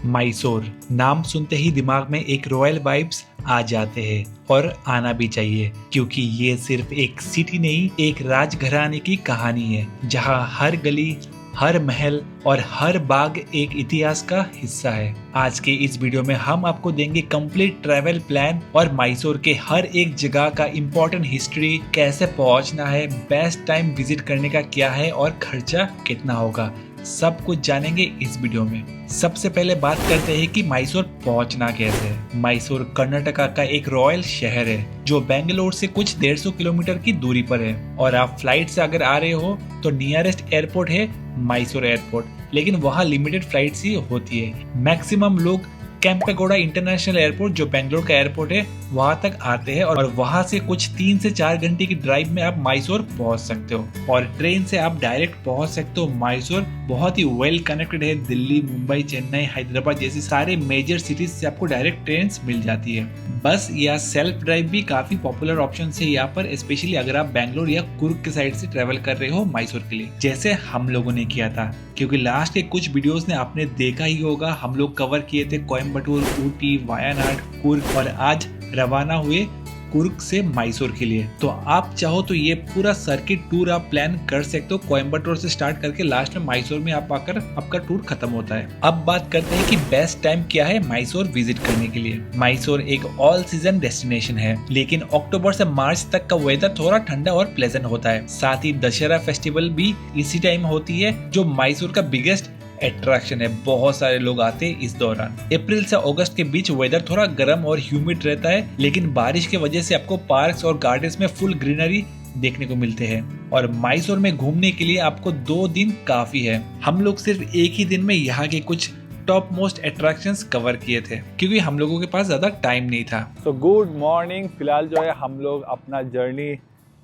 मैसूर नाम सुनते ही दिमाग में एक रॉयल वाइब्स आ जाते हैं और आना भी चाहिए, क्योंकि ये सिर्फ एक सिटी नहीं, एक राजघराने की कहानी है जहाँ हर गली, हर महल और हर बाग एक इतिहास का हिस्सा है। आज के इस वीडियो में हम आपको देंगे कंप्लीट ट्रैवल प्लान और मैसूर के हर एक जगह का इम्पोर्टेंट हिस्ट्री, कैसे पहुंचना है, बेस्ट टाइम विजिट करने का क्या है और खर्चा कितना होगा, सब कुछ जानेंगे इस वीडियो में। सबसे पहले बात करते हैं कि मैसूर पहुंचना कैसे है। मैसूर कर्नाटका का एक रॉयल शहर है जो बेंगलोर से कुछ 150 किलोमीटर की दूरी पर है, और आप फ्लाइट से अगर आ रहे हो तो नियरेस्ट एयरपोर्ट है मैसूर एयरपोर्ट, लेकिन वहाँ लिमिटेड फ्लाइट्स ही होती है। मैक्सिमम लोग केम्पेगौड़ा इंटरनेशनल एयरपोर्ट जो बेंगलोर का एयरपोर्ट है वहां तक आते हैं, और वहां से कुछ 3 से 4 घंटे की ड्राइव में आप मैसूर पहुंच सकते हो, और ट्रेन से आप डायरेक्ट पहुंच सकते हो। मैसूर बहुत ही वेल कनेक्टेड है, दिल्ली, मुंबई, चेन्नई, हैदराबाद जैसी सारे मेजर सिटीज से आपको डायरेक्ट ट्रेन मिल जाती है। बस या सेल्फ ड्राइव भी काफी पॉपुलर ऑप्शन है यहाँ पर, स्पेशली अगर आप बेंगलोर या कुर्ग के साइड से ट्रेवल कर रहे हो मैसूर के लिए, जैसे हम लोगों ने किया था। क्योंकि लास्ट के कुछ वीडियोस ने आपने देखा ही होगा, हम लोग कवर किए थे कोयम्बटूर, ऊटी, वायनाड, कुर्ग, और आज रवाना हुए कुर्ग से मैसूर के लिए। तो आप चाहो तो ये पूरा सर्किट टूर आप प्लान कर सकते हो, कोयम्बटूर से स्टार्ट करके लास्ट में मैसूर में आप आकर आपका टूर खत्म होता है। अब बात करते हैं कि बेस्ट टाइम क्या है मैसूर विजिट करने के लिए। मैसूर एक ऑल सीजन डेस्टिनेशन है, लेकिन अक्टूबर से मार्च तक का वेदर थोड़ा ठंडा और प्लेजेंट होता है। साथ ही दशहरा फेस्टिवल भी इसी टाइम होती है, जो मैसूर का बिगेस्ट अट्रैक्शन है। बहुत सारे लोग आते हैं इस दौरान। अप्रैल से अगस्त के बीच वेदर थोड़ा गर्म और ह्यूमिड रहता है, लेकिन बारिश की वजह से आपको पार्क्स और गार्डन्स में फुल ग्रीनरी देखने को मिलते हैं। और मैसूर में घूमने के लिए आपको 2 दिन काफी है। हम लोग सिर्फ एक ही दिन में यहाँ के कुछ टॉप मोस्ट अट्रैक्शंस कवर किए थे, क्योंकि हम लोगों के पास ज्यादा टाइम नहीं था। तो गुड मॉर्निंग। फिलहाल जो है हम लोग अपना जर्नी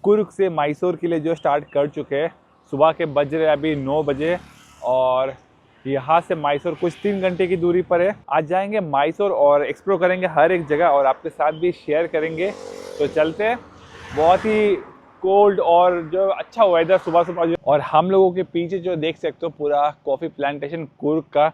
कुर्ग से मैसूर के लिए जो स्टार्ट कर चुके हैं। सुबह के बज रहे अभी 9 बजे, और यहाँ से मैसूर कुछ 3 घंटे की दूरी पर है। आज जाएंगे मैसूर और एक्सप्लोर करेंगे हर एक जगह, और आपके साथ भी शेयर करेंगे। तो चलते हैं। बहुत ही कोल्ड और जो अच्छा वेदर सुबह सुबह जो, और हम लोगों के पीछे जो देख सकते हो पूरा कॉफ़ी प्लांटेशन कुर्ग का।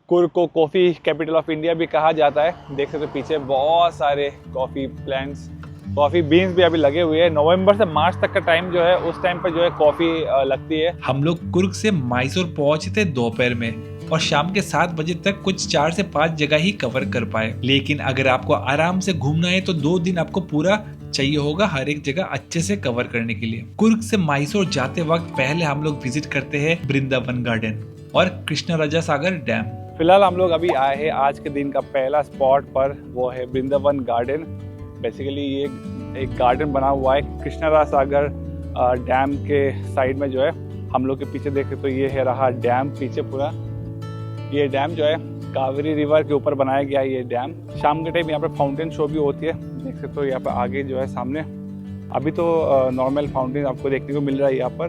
कुर्ग को कॉफ़ी कैपिटल ऑफ इंडिया भी कहा जाता है। देख सकते हो पीछे बहुत सारे कॉफ़ी प्लांट्स, कॉफी बीन्स भी अभी लगे हुए हैं। नवंबर से मार्च तक का टाइम जो है, उस टाइम पर जो है कॉफी लगती है। हम लोग कुर्ग से मैसूर पहुंचे थे दोपहर में, और शाम के 7 बजे तक कुछ 4 से 5 जगह ही कवर कर पाए। लेकिन अगर आपको आराम से घूमना है तो 2 दिन आपको पूरा चाहिए होगा हर एक जगह अच्छे से कवर करने के लिए। कुर्ग से मैसूर जाते वक्त पहले हम लोग विजिट करते हैं वृंदावन गार्डन और कृष्णराजा सागर डैम। फिलहाल हम लोग अभी आए हैं आज के दिन का पहला स्पॉट पर, वो है वृंदावन गार्डन। बेसिकली ये एक गार्डन बना हुआ है कृष्णराजा सागर डैम के साइड में जो है। हम लोग के पीछे देखें तो ये है रहा डैम पीछे पूरा। ये डैम जो है कावेरी रिवर के ऊपर बनाया गया है ये डैम। शाम के टाइम यहाँ पर फाउंटेन शो भी होती है, देख सकते हो यहाँ पर आगे जो है सामने। अभी तो नॉर्मल फाउंटेन आपको देखने को मिल रहा है यहाँ पर,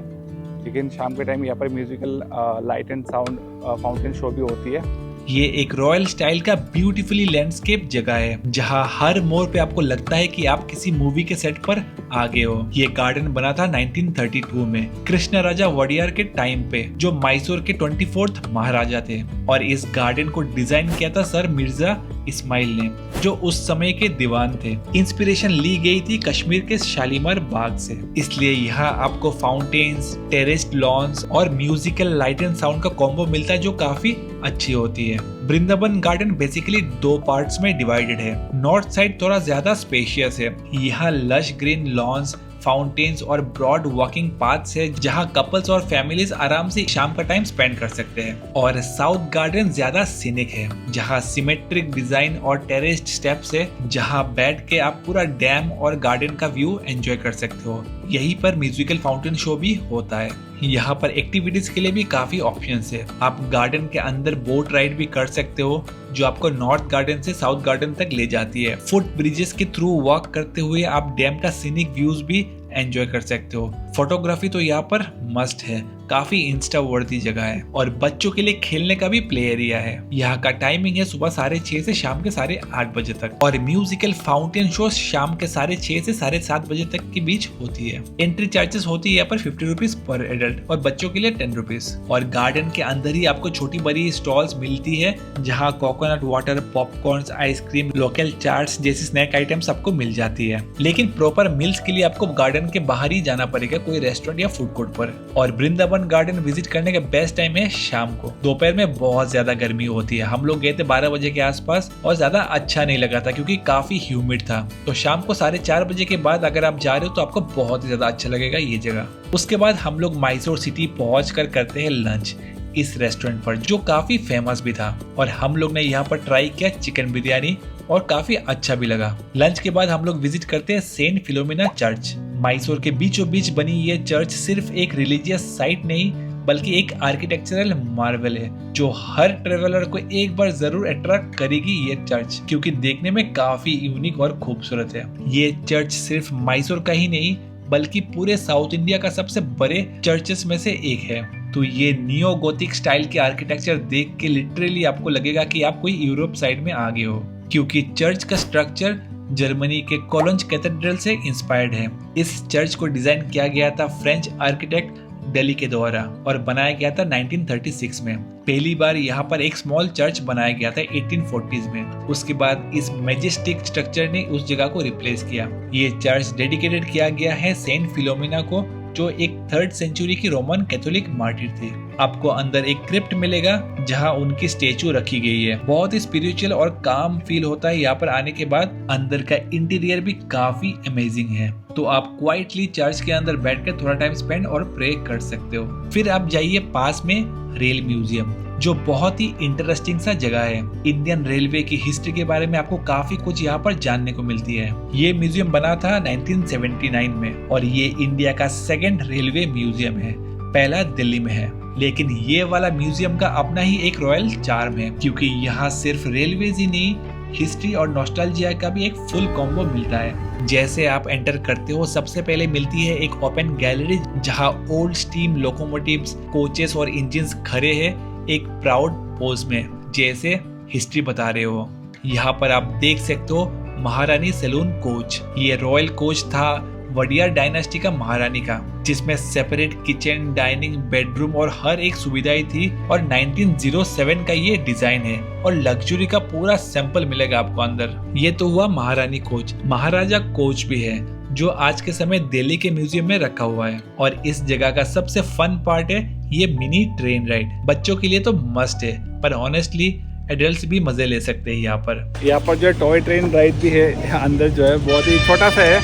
लेकिन शाम के टाइम यहाँ पर musical light and sound fountain show भी होती है। ये एक रॉयल स्टाइल का ब्यूटीफुली लैंडस्केप जगह है, जहाँ हर मोड़ पे आपको लगता है कि आप किसी मूवी के सेट पर आ गए हो। ये गार्डन बना था 1932 में कृष्ण राजा वडियार के टाइम पे, जो मैसूर के 24th महाराजा थे। और इस गार्डन को डिजाइन किया था सर मिर्जा इस्माइल ने, जो उस समय के दीवान थे। इंस्पिरेशन ली गई थी कश्मीर के शालीमार बाग से, इसलिए यहाँ आपको फाउंटेन्स, टेरेस्ड लॉन्स और म्यूजिकल लाइट एंड साउंड का कॉम्बो मिलता है, जो काफी अच्छी होती है। वृंदावन गार्डन बेसिकली 2 पार्ट्स में डिवाइडेड है। नॉर्थ साइड थोड़ा ज्यादा स्पेशियस है, यहाँ लश ग्रीन लॉन्स, फाउंटेन्स और ब्रॉड वॉकिंग पाथ्स है, जहाँ कपल्स और फैमिलीज आराम से शाम का टाइम स्पेंड कर सकते हैं। और साउथ गार्डन ज्यादा सीनिक है, जहाँ सिमेट्रिक डिजाइन और टेरेस्ड स्टेप्स है, जहाँ बैठ के आप पूरा डैम और गार्डन का व्यू एंजॉय कर सकते हो। यहीं पर म्यूजिकल फाउंटेन शो भी होता है। यहाँ पर एक्टिविटीज के लिए भी काफी ऑप्शंस है। आप गार्डन के अंदर बोट राइड भी कर सकते हो, जो आपको नॉर्थ गार्डन से साउथ गार्डन तक ले जाती है। फुट ब्रिजेस के थ्रू वॉक करते हुए आप डैम का सीनिक व्यूज भी एंजॉय कर सकते हो। फोटोग्राफी तो यहाँ पर मस्ट है। काफी इंस्टा वर्दी जगह है और बच्चों के लिए खेलने का भी प्ले एरिया है। यहाँ का टाइमिंग है सुबह 6:30 से शाम के 8:30 बजे तक और म्यूजिकल फाउंटेन शो शाम के 6:30 से 7:30 बजे तक के बीच होती है। एंट्री चार्जेस होती है यहाँ पर 50 रुपीज पर एडल्ट और बच्चों के लिए 10 रुपीज। और गार्डन के अंदर ही आपको छोटी बड़ी स्टॉल्स मिलती है जहाँ coconut water, popcorn, ice cream, local chaats जैसी स्नैक आइटम्स आपको मिल जाती है। लेकिन प्रॉपर मील्स के लिए आपको गार्डन के बाहर ही जाना पड़ेगा, कोई रेस्टोरेंट या फूड कोर्ट पर। और वृंदावन गार्डन विजिट करने का बेस्ट टाइम है शाम को। दोपहर में बहुत ज्यादा गर्मी होती है। हम लोग गए थे 12 बजे के आसपास और ज्यादा अच्छा नहीं लगा था क्योंकि काफी ह्यूमिड था। तो शाम को 4:30 बजे के बाद अगर आप जा रहे हो तो आपको बहुत ही ज्यादा अच्छा लगेगा ये जगह। उसके बाद हम लोग मैसूर सिटी पहुंच कर करते हैं लंच इस रेस्टोरेंट पर जो काफी फेमस भी था। और हम लोग ने यहाँ पर ट्राई किया चिकन बिरयानी और काफी अच्छा भी लगा। लंच के बाद हम लोग विजिट करते हैं सेंट फिलोमिना चर्च। मैसूर के बीचों बीच बनी ये चर्च सिर्फ एक रिलीजियस साइट नहीं बल्कि एक आर्किटेक्चरल मार्वल है जो हर ट्रेवलर को एक बार जरूर अट्रैक्ट करेगी ये चर्च, क्योंकि देखने में काफी यूनिक और खूबसूरत है। ये चर्च सिर्फ मैसूर का ही नहीं बल्कि पूरे साउथ इंडिया का सबसे बड़े चर्चेस में से एक है। तो ये नियो गोथिक स्टाइल के आर्किटेक्चर देख के लिटरली आपको लगेगा कि आप कोई यूरोप साइड में आ गए हो, क्योंकि चर्च का स्ट्रक्चर जर्मनी के कोलोंज कैथेड्रल से इंस्पायर्ड है। इस चर्च को डिजाइन किया गया था फ्रेंच आर्किटेक्ट डेली के द्वारा और बनाया गया था 1936 में। पहली बार यहाँ पर एक स्मॉल चर्च बनाया गया था 1840s में। उसके बाद इस मैजेस्टिक स्ट्रक्चर ने उस जगह को रिप्लेस किया। ये चर्च डेडिकेटेड किया गया है सेंट फिलोमिना को जो एक 3rd सेंचुरी की रोमन कैथोलिक मार्टिर थी। आपको अंदर एक क्रिप्ट मिलेगा जहां उनकी स्टेचू रखी गई है। बहुत ही स्पिरिचुअल और काम फील होता है यहाँ पर आने के बाद। अंदर का इंटीरियर भी काफी अमेजिंग है। तो आप क्वाइटली चर्च के अंदर बैठकर थोड़ा टाइम स्पेंड और प्रे कर सकते हो। फिर आप जाइए पास में रेल म्यूजियम जो बहुत ही इंटरेस्टिंग सा जगह है। इंडियन रेलवे की हिस्ट्री के बारे में आपको काफी कुछ यहाँ पर जानने को मिलती है। ये म्यूजियम बना था 1979 में और ये इंडिया का 2nd रेलवे म्यूजियम है। पहला दिल्ली में है, लेकिन ये वाला म्यूजियम का अपना ही एक रॉयल चार्म है क्योंकि यहाँ सिर्फ रेलवे ही नहीं हिस्ट्री और नॉस्टैल्जिया का भी एक फुल कॉम्बो मिलता है। जैसे आप एंटर करते हो सबसे पहले मिलती है एक ओपन गैलरी जहाँ ओल्ड स्टीम लोकोमोटिव्स, कोचेस और इंजिन्स खड़े हैं एक प्राउड पोज में जैसे हिस्ट्री बता रहे हो। यहाँ पर आप देख सकते हो महारानी सैलून कोच। ये रॉयल कोच था वडियार डायनेस्टी का महारानी का, जिसमें सेपरेट किचन, डाइनिंग, बेडरूम और हर एक सुविधाएं थी। और 1907 का ये डिजाइन है और लग्जरी का पूरा सैंपल मिलेगा आपको अंदर। ये तो हुआ महारानी कोच। महाराजा कोच भी है जो आज के समय दिल्ली के म्यूजियम में रखा हुआ है। और इस जगह का सबसे फन पार्ट है ये मिनी ट्रेन राइड। बच्चों के लिए तो मस्ट है पर ऑनेस्टली एडल्ट्स भी मजे ले सकते हैं यहाँ पर जो टॉय ट्रेन राइड भी है। अंदर जो है बहुत ही छोटा सा है,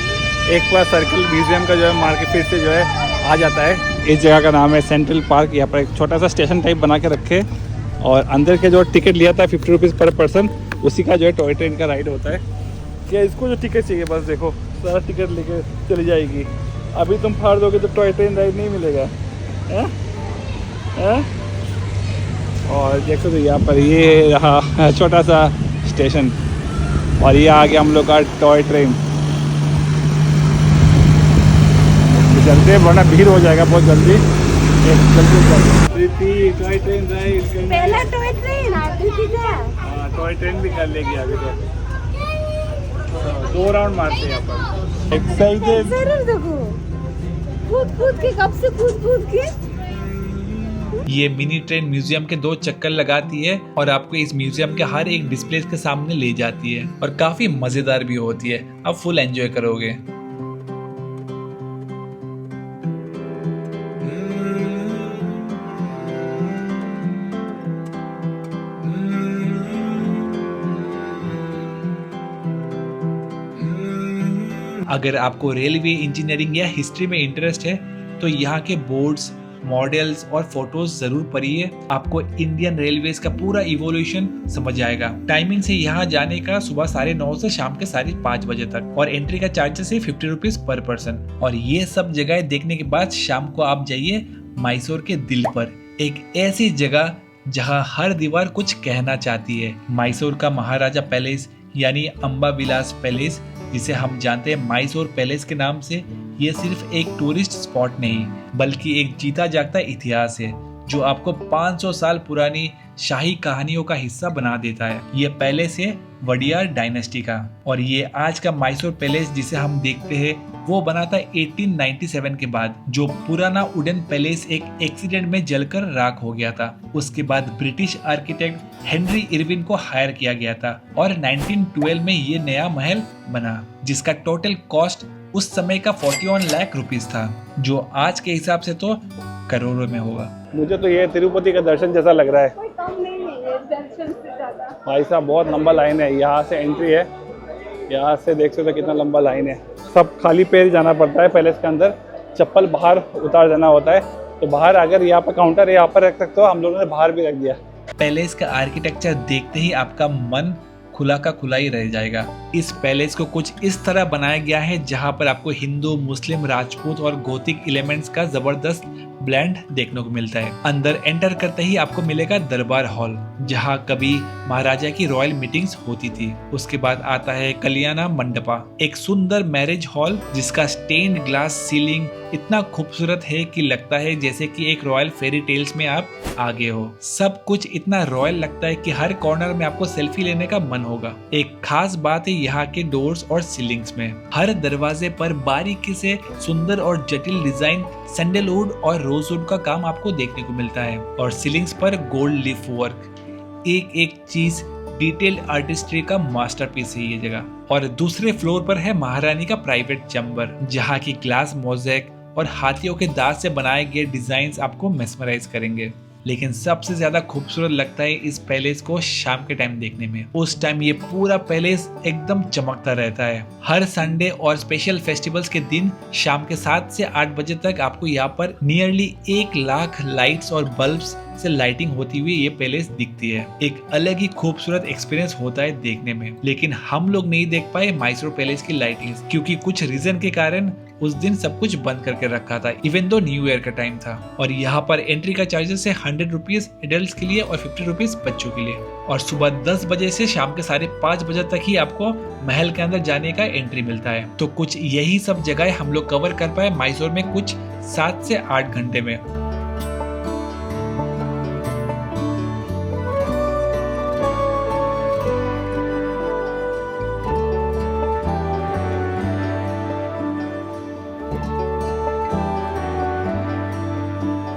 एक बार सर्कल म्यूजियम का जो है मार्केट फिर से जो है आ जाता है। इस जगह का नाम है सेंट्रल पार्क। यहाँ पर एक छोटा सा स्टेशन टाइप बना के रखे और अंदर के जो टिकट लिया था 50 रुपीज़ पर पर्सन, उसी का जो है टॉय ट्रेन का राइड होता है। क्या इसको जो टिकट चाहिए बस देखो सारा टिकट लेके चली जाएगी। अभी तुम फाड़ दोगे तो टॉय ट्रेन राइड नहीं मिलेगा है? और देखो तो यहाँ पर ये रहा छोटा सा स्टेशन और ये आ गया हम लोग का टॉय ट्रेन। चलते हैं वरना भीड़ हो जाएगा बहुत जल्दी। टॉय ट्रेन राइड पहला टॉय ट्रेन टॉय ट्रेन भी कर लेगी अभी तो। 2 राउंड मारते हैं यहाँ पर। एक्साइटेड जरूर देखो कूद के कब से कूद के। ये मिनी ट्रेन म्यूजियम के 2 चक्कर लगाती है और आपको इस म्यूजियम के हर एक डिस्प्ले के सामने ले जाती है और काफी मजेदार भी होती है। आप फुल एंजॉय करोगे। अगर आपको रेलवे इंजीनियरिंग या हिस्ट्री में इंटरेस्ट है तो यहाँ के बोर्ड्स, मॉडल्स और फोटोज जरूर पढ़िए। आपको इंडियन रेलवेज का पूरा इवोल्यूशन समझ आएगा। टाइमिंग से यहाँ जाने का सुबह 9:30 से शाम के 5:30 बजे तक और एंट्री का चार्जेस है 50 रुपीज पर पर्सन। और ये सब जगह देखने के बाद शाम को आप जाइए मैसूर के दिल पर, एक ऐसी जगह जहाँ हर दीवार कुछ कहना चाहती है। मैसूर का महाराजा पैलेस यानी अंबा विलास पैलेस, जिसे हम जानते हैं मैसूर पैलेस के नाम से, ये सिर्फ एक टूरिस्ट स्पॉट नहीं बल्कि एक जीता जागता इतिहास है जो आपको 500 साल पुरानी शाही कहानियों का हिस्सा बना देता है। ये पैलेस है वडियार डायनेस्टी का और ये आज का मैसूर पैलेस जिसे हम देखते हैं वो बना था 1897 के बाद। जो पुराना वुडन पैलेस एक एक्सीडेंट में जलकर राख हो गया था। उसके बाद ब्रिटिश आर्किटेक्ट हेनरी इरविन को हायर किया गया था और 1912 में ये नया महल बना जिसका टोटल कॉस्ट उस समय का 41 लाख रुपीस था जो आज के हिसाब से तो करोड़ों में होगा। मुझे तो ये तिरुपति का दर्शन जैसा लग रहा है। कोई कम नहीं है दर्शन से ज्यादा। भाई साहब बहुत लंबा लाइन है। यहाँ से एंट्री है, यहाँ से देख सकते हो कितना लंबा लाइन है। सब खाली पैर जाना पड़ता है पैलेस के अंदर, चप्पल बाहर उतार देना होता है। तो बाहर अगर यहाँ पर काउंटर है यहाँ पर रख सकते हो, हम लोगों ने बाहर भी रख दिया। पैलेस का आर्किटेक्चर देखते ही आपका मन खुला का खुला ही रह जाएगा। इस पैलेस को कुछ इस तरह बनाया गया है जहां पर आपको हिंदू, मुस्लिम, राजपूत और गोथिक एलिमेंट्स का जबरदस्त ब्लेंड देखने को मिलता है। अंदर एंटर करते ही आपको मिलेगा दरबार हॉल जहां कभी महाराजा की रॉयल मीटिंग्स होती थी। उसके बाद आता है कल्याणा मंडपा, एक सुंदर मैरिज हॉल जिसका स्टेन्ड ग्लास सीलिंग इतना खूबसूरत है कि लगता है जैसे कि एक रॉयल फेरी टेल्स में आप आगे हो। सब कुछ इतना रॉयल लगता है कि हर कॉर्नर में आपको सेल्फी लेने का मन होगा। एक खास बात है यहाँ के डोर्स और सीलिंग्स में हर दरवाजे पर बारीकी से सुंदर और जटिल डिजाइन, सैंडलवुड और रोजवुड का काम आपको देखने को मिलता है और सीलिंग्स पर गोल्ड लीफ वर्क। एक एक चीज डिटेल्ड आर्टिस्ट्री का मास्टरपीस है ये जगह। और दूसरे फ्लोर पर है महारानी का प्राइवेट चैम्बर जहाँ की ग्लास मोज़ेक और हाथियों के दांत से बनाए गए डिजाइन्स आपको मेस्मराइज करेंगे। लेकिन सबसे ज्यादा खूबसूरत लगता है इस पैलेस को शाम के टाइम देखने में। उस टाइम ये पूरा पैलेस एकदम चमकता रहता है। हर संडे और स्पेशल फेस्टिवल्स के दिन शाम के 7 से 8 बजे तक आपको यहाँ पर नियरली 1 लाख लाइट्स और बल्ब्स से लाइटिंग होती हुई ये पैलेस दिखती है। एक अलग ही खूबसूरत एक्सपीरियंस होता है देखने में। लेकिन हम लोग नहीं देख पाए मैसूर पैलेस की लाइटिंग क्योंकि कुछ रीजन के कारण उस दिन सब कुछ बंद करके रखा था, इवन दो न्यू ईयर का टाइम था। और यहाँ पर एंट्री का चार्जेस है 100 रुपीज एडल्ट के लिए और 50 रुपीज बच्चों के लिए। और सुबह 10 बजे से शाम के 5:30 बजे तक ही आपको महल के अंदर जाने का एंट्री मिलता है। तो कुछ यही सब जगह हम लोग कवर कर पाए मैसूर में कुछ 7 से 8 घंटे में।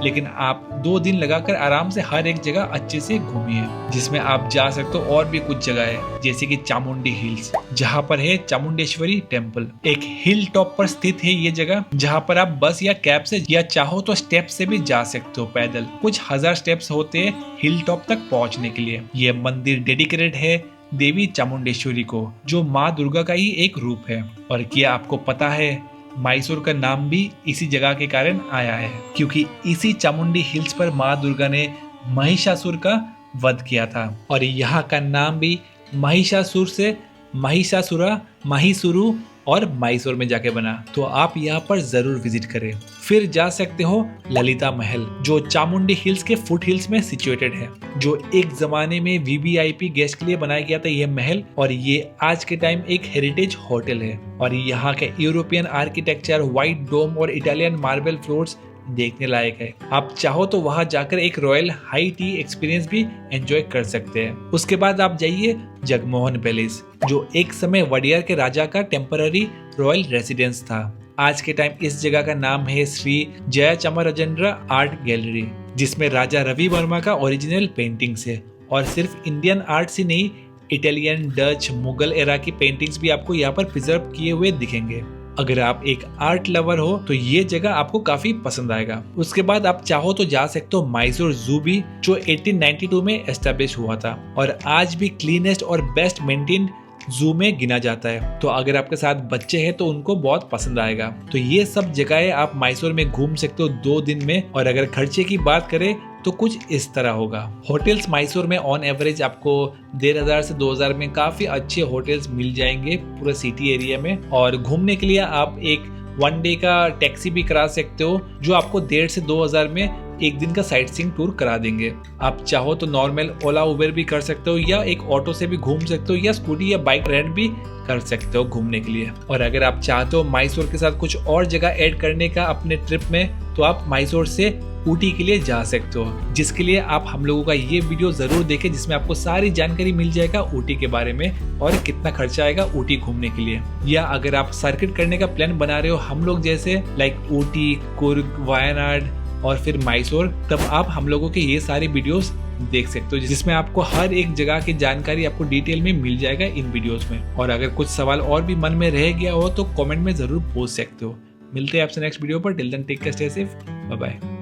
लेकिन आप 2 दिन लगाकर आराम से हर एक जगह अच्छे से घूमिए, जिसमें आप जा सकते हो। और भी कुछ जगह है जैसे कि चामुंडी हिल्स जहाँ पर है चामुंडेश्वरी टेम्पल। एक हिल टॉप पर स्थित है ये जगह जहाँ पर आप बस या कैब से या चाहो तो स्टेप से भी जा सकते हो। पैदल कुछ 1000 स्टेप्स होते हैं हिल टॉप तक पहुँचने के लिए। ये मंदिर डेडिकेटेड है देवी चामुंडेश्वरी को जो माँ दुर्गा का ही एक रूप है। और क्या आपको पता है मैसूर का नाम भी इसी जगह के कारण आया है क्योंकि इसी चामुंडी हिल्स पर माँ दुर्गा ने महिषासुर का वध किया था। और यहाँ का नाम भी महिषासुर से महिषासुरा, महिसुरु और मैसूर में जाके बना। तो आप यहाँ पर जरूर विजिट करें। फिर जा सकते हो ललिता महल जो चामुंडी हिल्स के फुट हिल्स में सिचुएटेड है, जो एक जमाने में वीवीआईपी गेस्ट के लिए बनाया गया था ये महल। और ये आज के टाइम एक हेरिटेज होटल है। और यहाँ के यूरोपियन आर्किटेक्चर, व्हाइट डोम और इटालियन मार्बल फ्लोर्स देखने लायक है। आप चाहो तो वहां जाकर एक रॉयल हाई टी एक्सपीरियंस भी एंजॉय कर सकते हैं। उसके बाद आप जाइए जगमोहन पैलेस जो एक समय वडियार के राजा का टेम्पररी रॉयल रेसिडेंस था। आज के टाइम इस जगह का नाम है श्री जयचामराजेंद्र आर्ट गैलरी जिसमें राजा रवि वर्मा का ओरिजिनल पेंटिंग्स है। और सिर्फ इंडियन आर्ट्स ही नहीं, इटालियन, डच, मुगल एरा की पेंटिंग्स भी आपको यहाँ पर प्रिजर्व किए हुए दिखेंगे। अगर आप एक आर्ट लवर हो तो ये जगह आपको काफी पसंद आएगा। उसके बाद आप चाहो तो जा सकते हो मैसूर जू भी जो 1892 में एस्टेब्लिश हुआ था और आज भी क्लीनेस्ट और बेस्ट मेंटेन्ड जू में गिना जाता है। तो अगर आपके साथ बच्चे हैं तो उनको बहुत पसंद आएगा। तो ये सब जगहें आप मैसूर में घूम सकते हो 2 दिन में। और अगर खर्चे की बात करें तो कुछ इस तरह होगा। होटल्स मैसूर में ऑन एवरेज आपको 1500 से 2000 में काफी अच्छे होटल्स मिल जाएंगे पूरे सिटी एरिया में। और घूमने के लिए आप एक 1 डे का टैक्सी भी करा सकते हो जो आपको 1500 से 2000 में एक दिन का साइट सीइंग टूर करा देंगे। आप चाहो तो नॉर्मल ओला उबर भी कर सकते हो या एक ऑटो से भी घूम सकते हो या स्कूटी या बाइक रेंट भी कर सकते हो घूमने के लिए। और अगर आप चाहते हो मैसूर के साथ कुछ और जगह ऐड करने का अपने ट्रिप में, तो आप मैसूर से ऊटी के लिए जा सकते हो, जिसके लिए आप हम लोगों का ये वीडियो जरूर देखें, जिसमें आपको सारी जानकारी मिल जाएगा ऊटी के बारे में और कितना खर्चा आएगा ऊटी घूमने के लिए। या अगर आप सर्किट करने का प्लान बना रहे हो हम लोग जैसे लाइक ऊटी, कुर्ग, वायनाड और फिर मैसूर, तब आप हम लोगों के ये सारे वीडियोस देख सकते हो, जिसमें आपको हर एक जगह की जानकारी आपको डिटेल में मिल जाएगा इन वीडियोस में। और अगर कुछ सवाल और भी मन में रह गया हो तो कमेंट में जरूर पूछ सकते हो। मिलते हैं आपसे नेक्स्ट वीडियो पर। Till then take care, stay safe, bye bye.